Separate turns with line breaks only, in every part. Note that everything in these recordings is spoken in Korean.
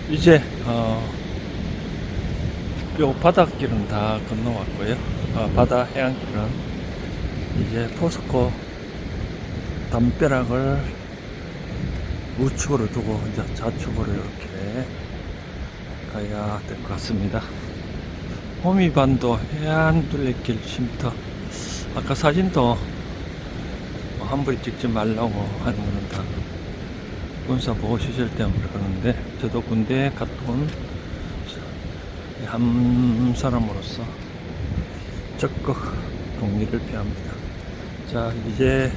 이제 요 바닷길은 다 건너왔고요. 바다 해안길은 이제 포스코 담벼락을 우측으로 두고 이제 좌측으로 이렇게 가야 될 것 같습니다. 호미반도 해안둘레길 쉼터, 아까 사진도 함부로 찍지 말라고 하는 거는 다 군사보호시설 때문에 그러는데, 저도 군대에 갔다 온 한 사람으로서 적극 동의를 표합니다. 자, 이제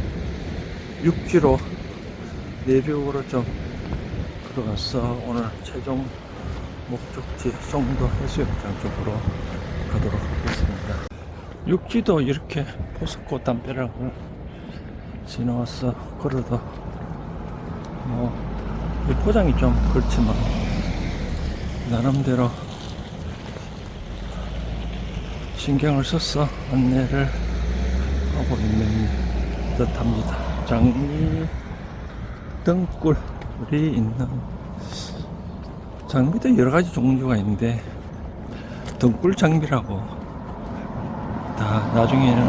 육지로 내륙으로 좀 들어가서 오늘 최종 목적지 송도 해수욕장 쪽으로 가도록 하겠습니다. 육지도 이렇게 포스코 담벼락을 지나와서 걸어도 이 포장이 좀 그렇지만 나름대로 신경을 써서 안내를 하고 있는 듯합니다. 장미 등굴이 있는, 장미도 여러가지 종류가 있는데 등굴 장미라고 다 나중에는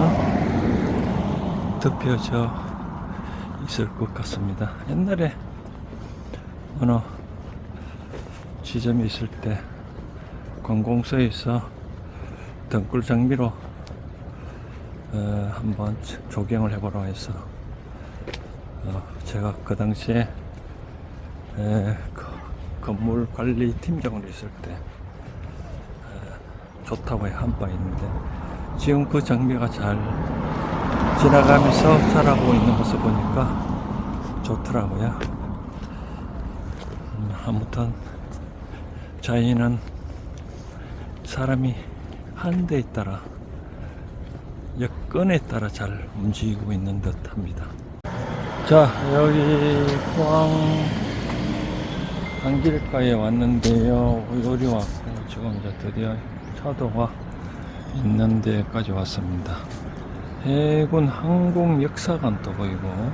덮여져 있을 것 같습니다. 옛날에 어느 지점이 있을 때 관공서에서 등굴 장미로 한번 조경을 해보라 해서 제가 그 당시에 건물 관리 팀장으로 있을 때 좋다고 한 바 있는데, 지금 그 장미가 잘 지나가면서 자라고 있는 모습 보니까 좋더라고요. 아무튼 자연은 사람이 하는 데에 따라, 여건에 따라 잘 움직이고 있는 듯 합니다. 자, 여기 포항 안길가에 왔는데요. 요리 왔고, 지금 이제 드디어 차도가 있는 데까지 왔습니다. 해군 항공역사관도 보이고,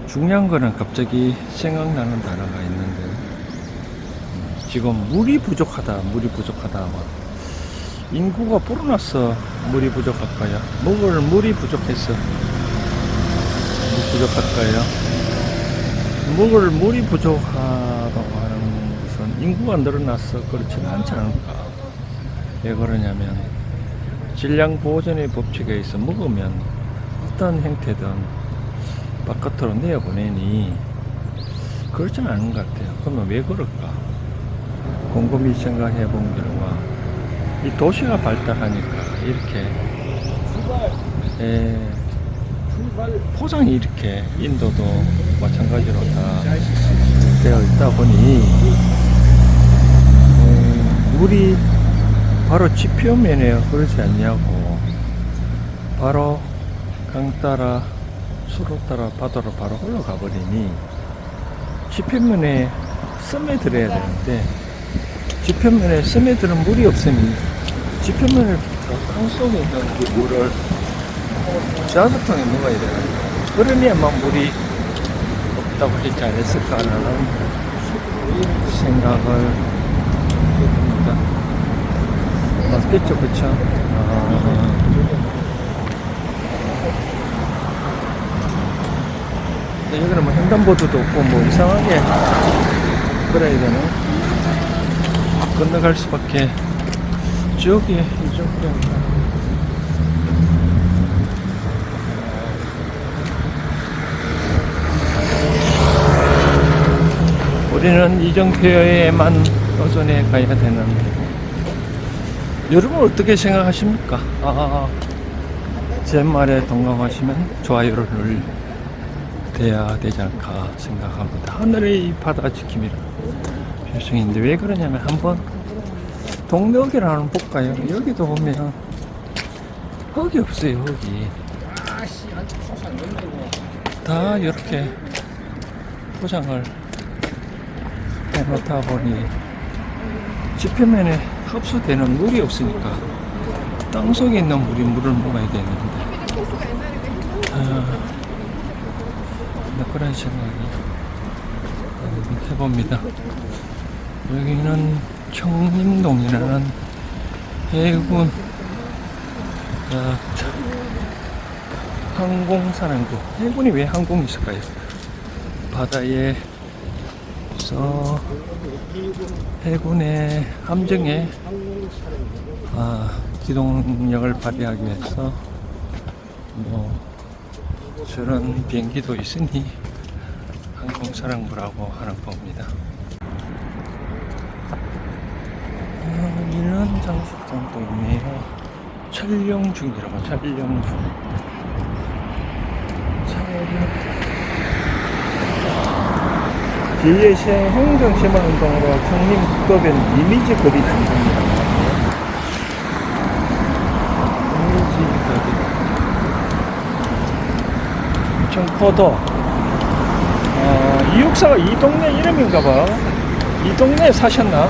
중요한 거는 갑자기 생각나는 단어가 있는데, 지금 물이 부족하다. 인구가 불어났어. 물이 부족할까요? 먹을 물이 부족해서 부족할까요? 먹을 물이 부족하다고 하는 것은 인구가 늘어나서 그렇지는 않지 않을까. 왜 그러냐면, 질량보존의 법칙에 의해서 먹으면 어떤 형태든 바깥으로 내어보내니 그렇지는 않은 것 같아요. 그러면 왜 그럴까? 곰곰이 생각해 본 결과, 이 도시가 발달하니까 이렇게 포장이 이렇게 인도도 마찬가지로 다 되어 있다 보니 물이 바로 지표면에 흐르지 않냐고, 바로 강 따라 수로 따라 바다로 바로 흘러가 버리니 지표면에 스며들어야 되는데, 지표면에 스며드는 물이 없으니 지표면을 땅 속에 있는 그 물을 자석통에 먹어야 되는데, 그러면만 물이 없다고 하지 않았을까라는 생각을 해봅니다. 맞겠죠, 그쵸? 여기는 뭐 횡단보도도 없고 뭐 이상하게 그래야 되나? 건너갈 수밖에. 저기 이쪽에 우리는 이정표에만 어선에 가야 되는데, 여러분 어떻게 생각하십니까? 제 말에 동감하시면 좋아요를 눌러야 되지 않을까 생각합니다. 하늘의 바다 지킴이라 표정인데, 왜 그러냐면 한번 동묘기를 한번 볼까요? 여기도 보면 흙이 없어요. 흙이 다 이렇게 포장을 해놓다 보니 지표면에 흡수되는 물이 없으니까 땅속에 있는 물을 먹어야 되는데, 그런 생각을 해봅니다. 여기는 청림동이라는 해군 항공사령부. 해군이 왜 항공이 있을까요? 바다에서 해군의 함정에 기동력을 발휘하기 위해서 뭐 저런 비행기도 있으니 항공사령부라고 하는 겁니다. 이런 장식장도 있네요. 촬영 중이라고. 촬영 중. 제2의 행정시민운동으로 청림국도변 이미지 그리 중입니다. 이미지 그리. 청포도. 이 육사가 이 동네 이름인가봐. 이 동네에 사셨나?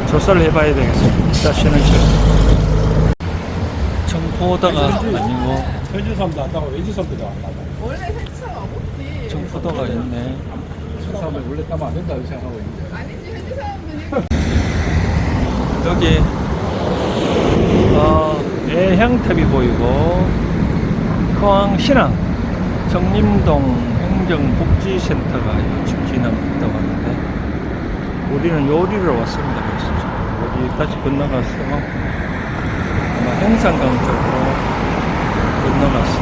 조사를 해봐야 되겠습니다. 이따 쉬는 시간. 청포도가 아니고
현주섬도 왔다고 외주섬도 왔다고.
원래 해치사람 안 먹지.
청포도가 있네.
해주섬은 원래 따면 안 된다고 생각하고 있는데.
아니지, 해치사람들이.
여기 애향탑이 보이고 포항신항 청림동 행정복지센터가 지금 지나갔다고 하는데 우리는 요리로 왔습니다. 그래서 여기 다시 건너가서 아마 행산강 쪽으로 건너가서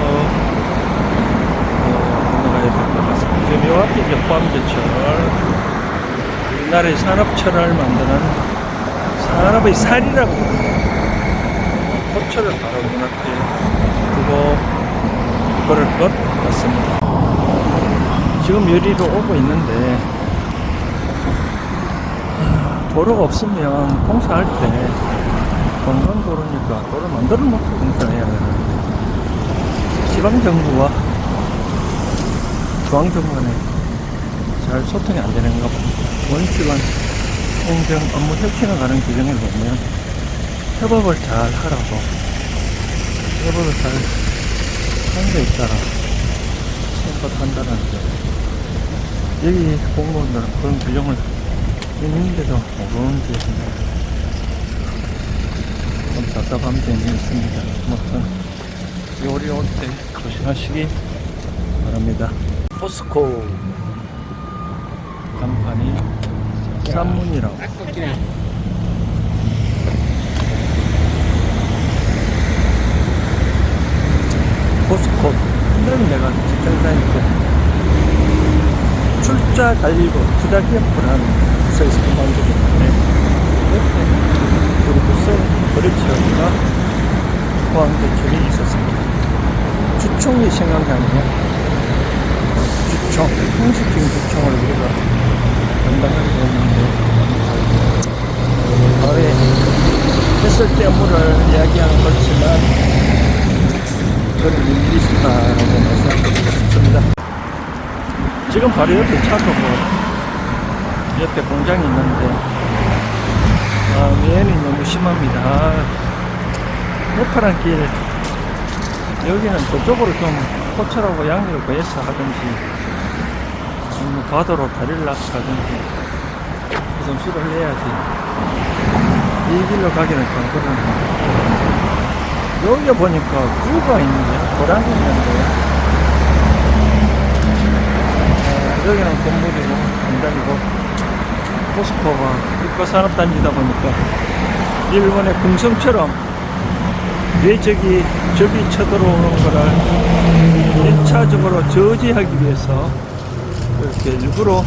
건너가야 될 것 같습니다. 지금 요 앞에 이제 포항제철, 우리나라의 산업철을 만드는 산업의 살이라고 합니다. 포철을 바로 눈앞에 두고 걸을 것 같습니다. 지금 요리로 오고 있는데 도로가 없으면 공사할 때 관광도로니까 도로 만들어 놓고 공사해야 되는데 지방정부와 중앙정부 간에 잘 소통이 안 되는가 봅니다. 원칙은 행정 업무 혁신을 가는 규정에 보면 협업을 잘 하라고, 협업을 잘 하는 데 있다라 생각한다는데 여기 공무원들은 그런 규정을 있는데도 모르는지 좀 답답한 점이 있습니다. 아무튼 요리 올 때 조심하시기 바랍니다. 포스코 간판이 쌈문이라고. 포스코 옛날에 내가 직장 다닐 때 출자 달리고 투자 기업부라는 부서에서 근무한 적이 있는데 그때 우리 부서 거래처가 포항제철이 있었습니다. 주총이 생각이 아니냐. 주총, 형식적인 주총을 우리가 담당하게 됐는데 바로 했을 때 업무를 이야기하는 것이지만 저는 일이 있었다라고 말씀드리고 싶습니다. 지금 바로 옆에 차도 옆에 공장이 있는데 매연이 너무 심합니다. 해파란 길 여기는 저쪽으로 좀 포철하고 양리를 거해서 하든지 아니면 바다로 다리를 낚아든지 좀 수를 해야지 이 길로 가기는 좀 그런데 여기 보니까 뷰가 있는데 도랑이 있는데 여기는 건물이고 공장이고 포스코가 입과산업단지다 보니까 일본의 금성처럼 왜 저기 쳐들어오는 거를 1차적으로 저지하기 위해서 이렇게 일부러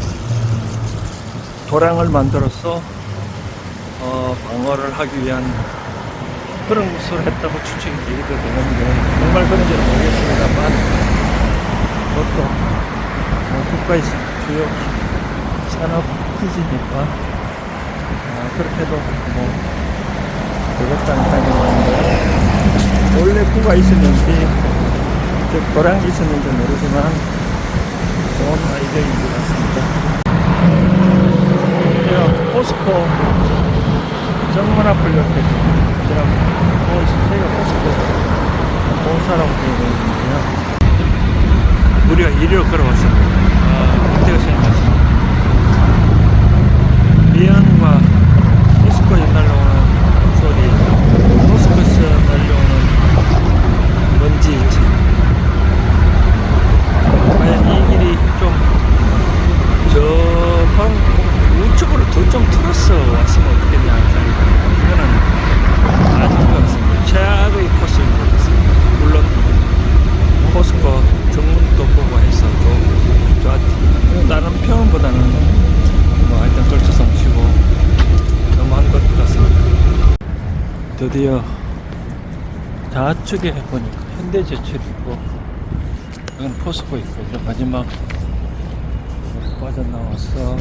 도랑을 만들어서 방어를 하기 위한 그런 것을 했다고 추측이 되기도 되는데 정말 그런지는 모르겠습니다만 그것도 국가의 주요 산업 기지니까 그렇게도 뭐 되겠다는 생각이 드는데 원래 구가 있었는지 도랑이 있었는지 모르지만 좋은 아이디어인 것 같습니다. 포스코 정문 앞을 이렇게 지나고 저희가 포스코 사람들이거든요. 우리가 이리로 걸어왔습니다. 어때요 생각하십니까? 미안과 포스코에 날려오는 소리, 포스코에서 날려오는 먼지, 과연 이 길이 좀 저방 우측으로 더 좀 틀어서 왔으면 어떻겠냐 하는 생각이 이거는 아닌 것 같습니다. 최악의 코스인 것 같습니다. 물론 포스코 정문도 보고 해서 좋았지. 다른 평보다는 뭐 하여튼 걸쳐서 치고 너무한 것 같습니다. 드디어 좌측에 보니까 현대제철 있고 여기는 포스코 있고 이제 마지막 빠져나와서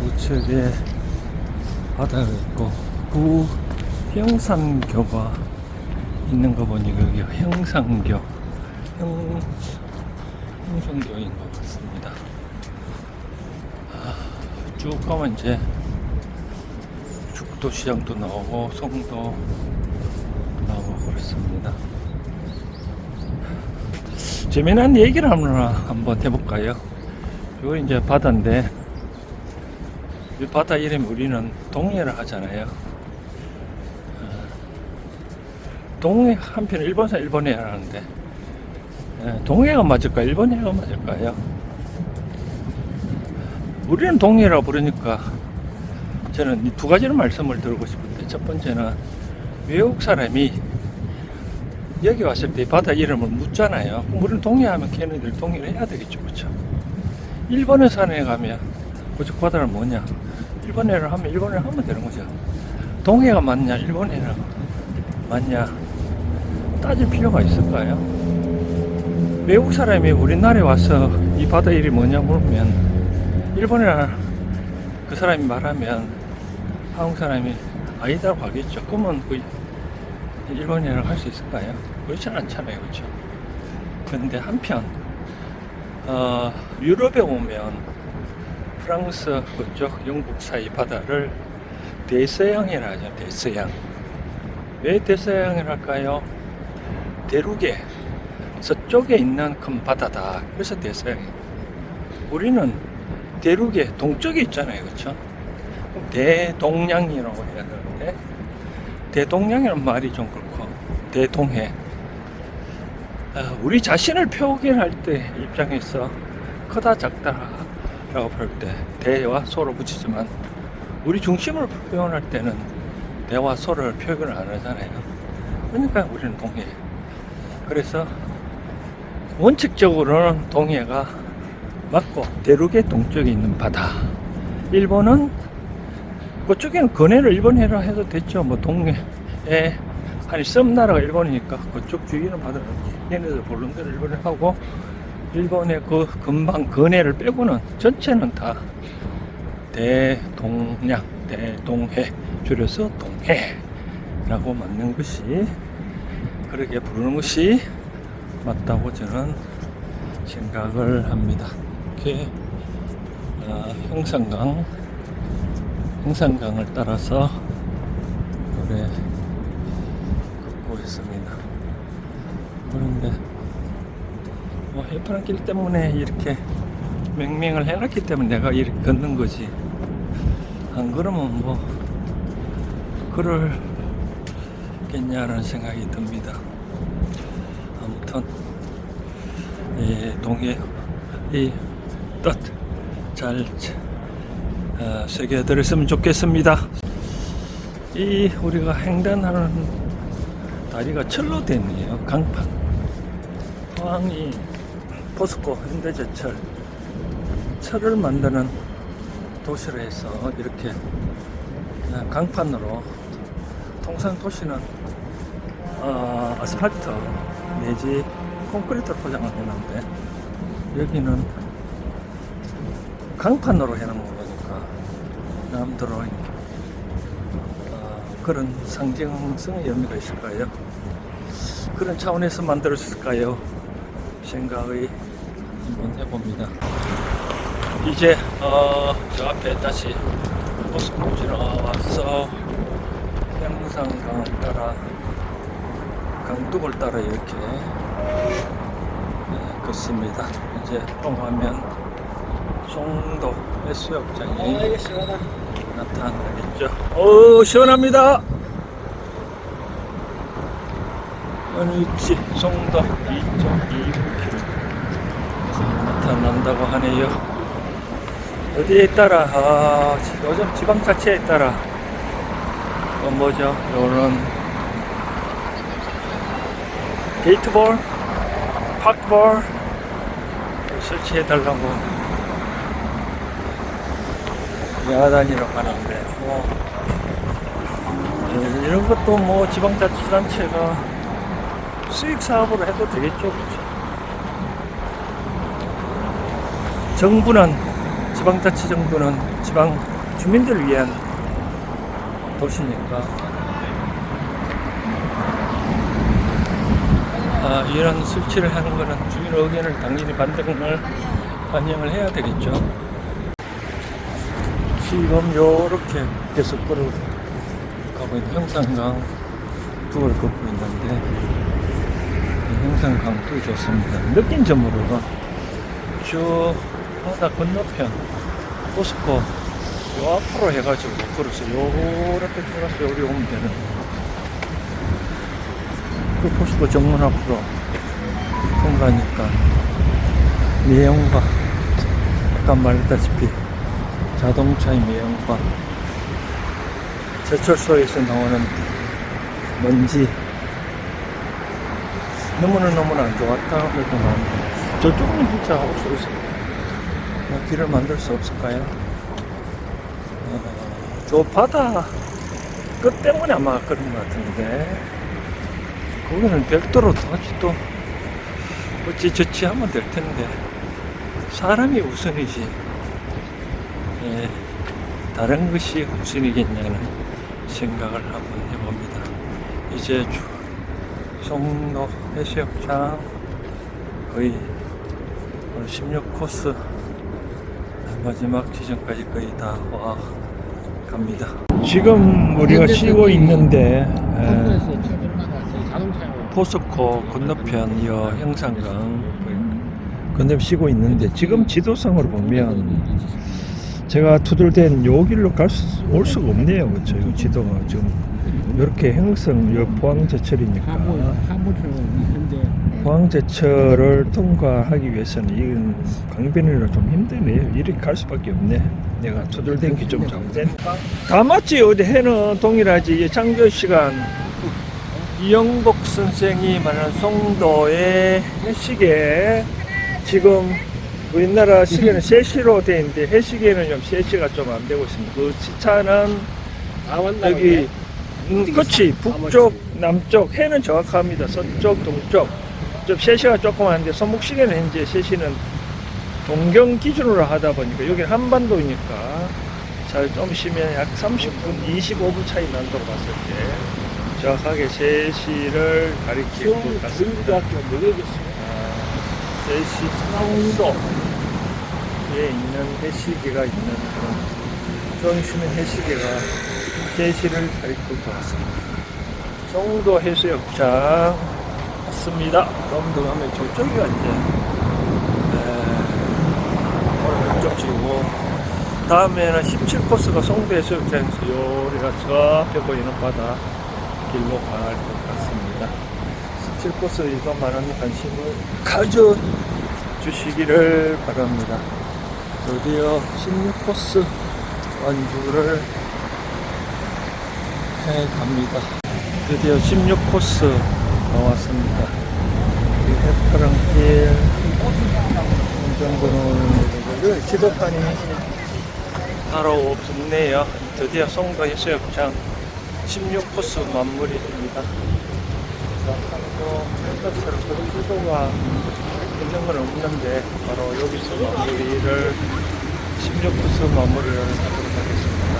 우측에 바다가 있고 형산교가 있는 거 보니 여기 형산교인 것 같습니다. 쭉 가면 이제 죽도시장도 나오고 성도 나오고 그렇습니다. 재미난 얘기를 한번 해볼까요? 이거 이제 바다인데 이 바다 이름 우리는 동해를 하잖아요. 동해 한편 일본사 일본해를 하는데 동해가 맞을까요? 일본해가 맞을까요? 우리는 동해라고 부르니까 저는 이 두 가지를 말씀을 드리고 싶은데, 첫 번째는 외국 사람이 여기 왔을 때 바다 이름을 묻잖아요. 그럼 우리는 동해하면 걔네들 동해를 해야 되겠죠, 그렇죠? 일본에 사는 애 가면 그쪽 바다는 뭐냐? 일본해를 하면 일본해를 하면 되는 거죠. 동해가 맞냐, 일본해가 맞냐 따질 필요가 있을까요? 외국 사람이 우리나라에 와서 이 바다 이름이 뭐냐 물으면 일본해라 그 사람이 말하면 한국 사람이 아니다고 하겠죠. 그러면 그 일본해라고 할 수 있을까요? 그렇지 않잖아요, 그렇죠? 근데 한편 유럽에 오면 프랑스 그쪽 영국 사이 바다를 대서양이라 하죠. 대서양. 왜 대서양이라 할까요? 대륙에 서쪽에 있는 큰 바다다. 그래서 대서양이에요. 우리는 대륙의 동쪽에 있잖아요, 그렇죠? 대동양이라고 해야 되는데 대동양이라는 말이 좀 그렇고 대동해. 우리 자신을 표현할 때 입장에서 크다 작다라고 볼 때 대와 소를 붙이지만 우리 중심을 표현할 때는 대와 소를 표현을 안 하잖아요. 그러니까 우리는 동해. 그래서 원칙적으로는 동해가 맞고 대륙의 동쪽에 있는 바다. 일본은 그쪽에는 근해를 일본해라 해도 됐죠. 뭐 동해에 아니 섬나라가 일본이니까 그쪽 주위는 바다를 얘네들 보는 대로 일본을 하고 일본의 그 금방 근해를 빼고는 전체는 다 대동양, 대동해 줄여서 동해라고 맞는 것이 그렇게 부르는 것이 맞다고 저는 생각을 합니다. 이렇게 형산강을 따라서 그래 걷고 있습니다. 그런데 뭐 해파란 길 때문에 이렇게 맹맹을 해놨기 때문에 내가 이렇게 걷는 거지. 안 그러면 뭐 그럴겠냐라는 생각이 듭니다. 아무튼 동해 이 뜻 잘 새겨들었으면 좋겠습니다. 이 우리가 횡단하는 다리가 철로 됐네요. 강판. 포항이 포스코 현대제철 철을 만드는 도시로 해서 이렇게 강판으로 통상 도시는 아스팔트 내지 콘크리트 포장을 해놨는데 여기는 강판으로 해놓은 거 보니까 남들은 그런 상징성의 의미가 있을까요? 그런 차원에서 만들었을까요? 생각을 한번 해봅니다. 이제 저 앞에 다시 포스코 지나와서 형산강을 따라 강둑을 따라 이렇게 걷습니다. 이제 통하면 송도 해수욕장이 나타나겠죠. 오, 시원합니다. 어느 위치 송도 2.29km 나타난다고 하네요. 어디에 따라 요즘 지방자치에 따라 뭐죠? 요런 게이트볼, 파크볼 설치해달라고 야단이라고 하는데 이런 것도 뭐 지방자치단체가 수익사업으로 해도 되겠죠. 그렇죠? 정부는, 지방자치정부는 지방 주민들을 위한 도시니까 이런 설치를 하는 거는 주민 의견을 당연히 반영을 해야 되겠죠. 지금 요렇게 계속 걸어가고 있는 형산강 둑을 걷고 있는데 형산강 둑이 좋습니다. 느낀 점으로는 저 바다 건너편 포스코 요 앞으로 해가지고 걸어서 요렇게 들어가서 여기 오면 되는 그 포스코 정문 앞으로 통과하니까 매형과 아까 말했다시피 자동차의 매형과 제철소에서 나오는 먼지 너무나 안 좋았다 그러고 나는데 저쪽은 진짜 없어서 길을 만들 수 없을까요? 저 바다 끝 때문에 아마 그런 것 같은데 거기는 별도로 다시 또 어찌저찌 하면 될 텐데 사람이 우선이지 다른 것이 우선이겠냐는 생각을 한번 해봅니다. 이제 송도 해수욕장 거의 오늘 16코스 마지막 지점까지 거의 다 와 갑니다. 지금 우리가 쉬고 있는데 포스코 건너편 이 형산강 건너편 쉬고 있는데 지금 지도상으로 보면 제가 투덜댄 요 길로 올 수가 없네요. 그렇죠? 이 지도가 지금 이렇게 행성 요 포항제철이니까 포항제철을 통과하기 위해서는 이건 강변이라 좀 힘드네요. 이렇게 갈 수밖에 없네. 내가 투덜댄 게 좀 잘못됐니까. 다 맞지. 어디 해는 동일하지. 장교 시간 이영복 선생이 말하는 송도의 해시계 지금 우리나라 시계는 3시로 되어 있는데 해시계는 좀 3시가 좀 안 되고 있습니다. 그 시차는 여기 그치 북쪽 남쪽 해는 정확합니다. 서쪽 동쪽 좀 3시가 조금 하는데 손목시계는 현재 3시는 동경 기준으로 하다 보니까 여기는 한반도이니까 좀 쉬면 약 30분 25분 차이 난다고 봤을 때 정확하게 3시를 가리킬 것 같습니다. 3시 청도에 있는 해시계가 있는 그런 좀 쉬면 해시계가 3시를 가리킬 것 같습니다. 송도 해수욕장 왔습니다. 좀 더 가면 저쪽이가 이제 오늘 목적지고 다음에는 17코스가 송도 해수욕장에서 요리가 저 앞에 보이는 바다 길로 가할 것 같습니다. 17코스 이거 많은 관심을 가져주시기를 바랍니다. 드디어 16코스 완주를 해갑니다. 드디어 16코스 나왔습니다. 이 해파랑길 운전번호를 지도판이 따로 없네요. 드디어 송도 해수욕장 16코스 마무리입니다. 한국 생각처럼 그런 지도가 있는 건 없는데 바로 여기서 마무리를 16코스 마무리를 하도록 하겠습니다.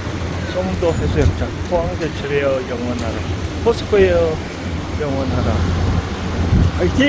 송도 해수욕장 포항제철에어 영원하라 포스코에어 영원하라 화이팅!